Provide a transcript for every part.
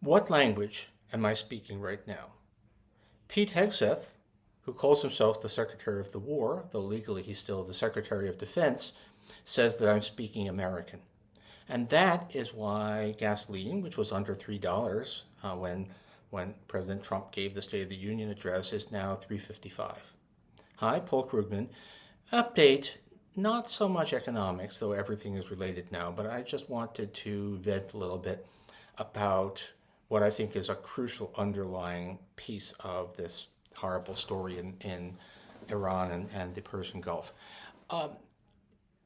What language am I speaking right now? Pete Hegseth, who calls himself the Secretary of the War, though legally he's still the Secretary of Defense, says that I'm speaking American. And that is why gasoline, which was under $3 when President Trump gave the State of the Union address, is now $3.55. Hi, Paul Krugman. Update, not so much economics, though everything is related now, but I just wanted to vent a little bit about what I think is a crucial underlying piece of this horrible story in Iran and the Persian Gulf.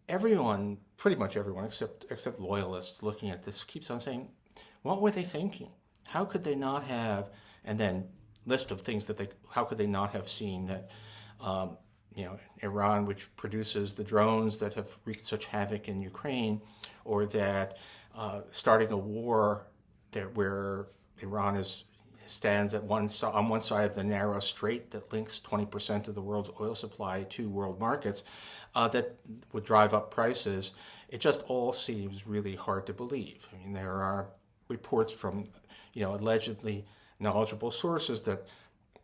Everyone, pretty much everyone, except loyalists looking at this, keeps on saying, what were they thinking? How could they not have, and then list of things that how could they not have seen that, Iran, which produces the drones that have wreaked such havoc in Ukraine, or that starting a war where Iran stands on one side of the narrow strait that links 20% of the world's oil supply to world markets, that would drive up prices. It just all seems really hard to believe. I mean, there are reports from, allegedly knowledgeable sources that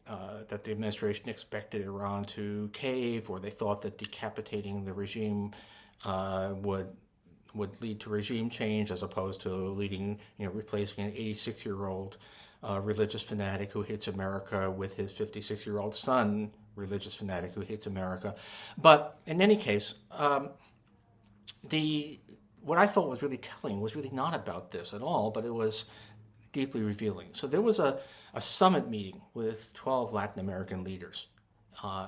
the administration expected Iran to cave, or they thought that decapitating the regime would lead to regime change, as opposed to replacing an 86-year-old religious fanatic who hates America with his 56-year-old son, religious fanatic who hates America. But in any case, what I thought was really telling was really not about this at all, but it was deeply revealing. So there was a summit meeting with 12 Latin American leaders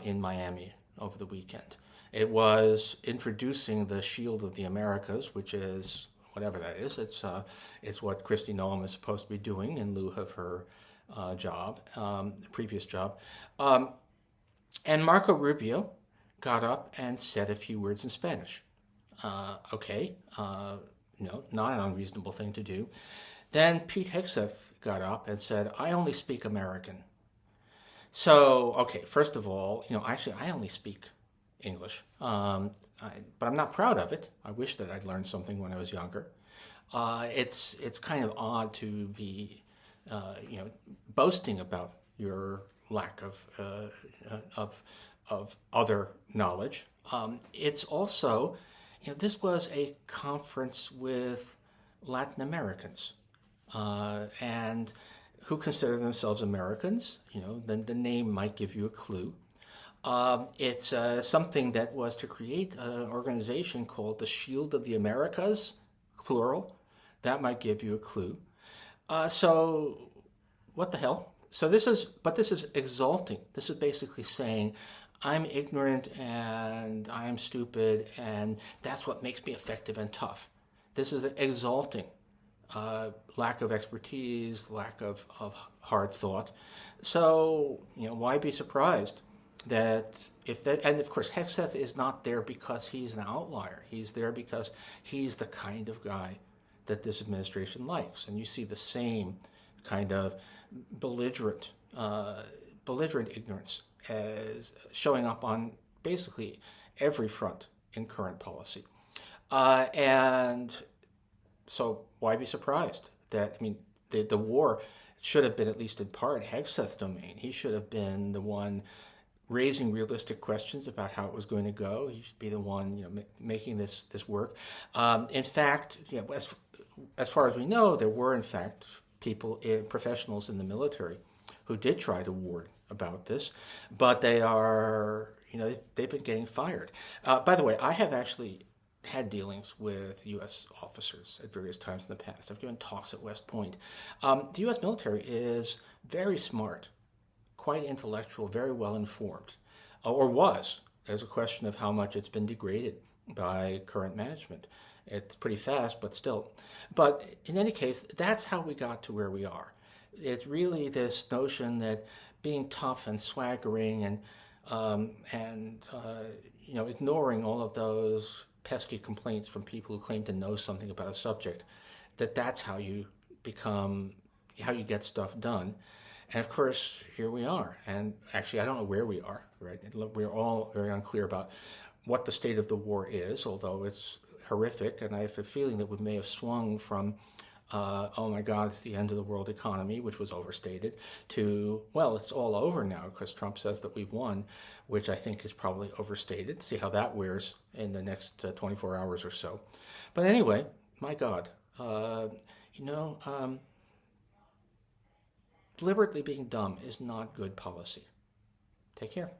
in Miami over the weekend. It was introducing the Shield of the Americas, which is whatever that is. It's what Kristi Noem is supposed to be doing in lieu of her previous job. And Marco Rubio got up and said a few words in Spanish. Okay, no, not an unreasonable thing to do. Then Pete Hegseth got up and said, I only speak American. So, okay, first of all, actually I only speak English, but I'm not proud of it. I wish that I'd learned something when I was younger. It's kind of odd to be, boasting about your lack of other knowledge. It's also, this was a conference with Latin Americans, and who consider themselves Americans. The name might give you a clue. It's something that was to create an organization called the Shield of the Americas, plural. That might give you a clue. So what the hell? So this is exalting. This is basically saying, I'm ignorant and I'm stupid, and that's what makes me effective and tough. This is exalting lack of expertise, lack of hard thought. So, why be surprised that and of course Hegseth is not there because he's an outlier. He's there because he's the kind of guy that this administration likes. And you see the same kind of belligerent ignorance as showing up on basically every front in current policy. And so why be surprised that, the war should have been, at least in part, Hegseth's domain. He should have been the one raising realistic questions about how it was going to go. He should be the one, making this work. In fact, as far as we know, there were in fact professionals in the military who did try to warn about this, but they are, they've been getting fired. By the way, I have actually had dealings with U.S. officers at various times in the past. I've given talks at West Point. The U.S. military is very smart, quite intellectual, very well informed, or was. There's a question of how much it's been degraded by current management. It's pretty fast, but still. But in any case, that's how we got to where we are. It's really this notion that being tough and swaggering and ignoring all of those pesky complaints from people who claim to know something about a subject, that's how you get stuff done. And of course, here we are. And actually, I don't know where we are, right? We're all very unclear about what the state of the war is, although it's horrific. And I have a feeling that we may have swung from oh my God, it's the end of the world economy, which was overstated, to, well, it's all over now because Trump says that we've won, which I think is probably overstated. See how that wears in the next 24 hours or so. But anyway, my God, deliberately being dumb is not good policy. Take care.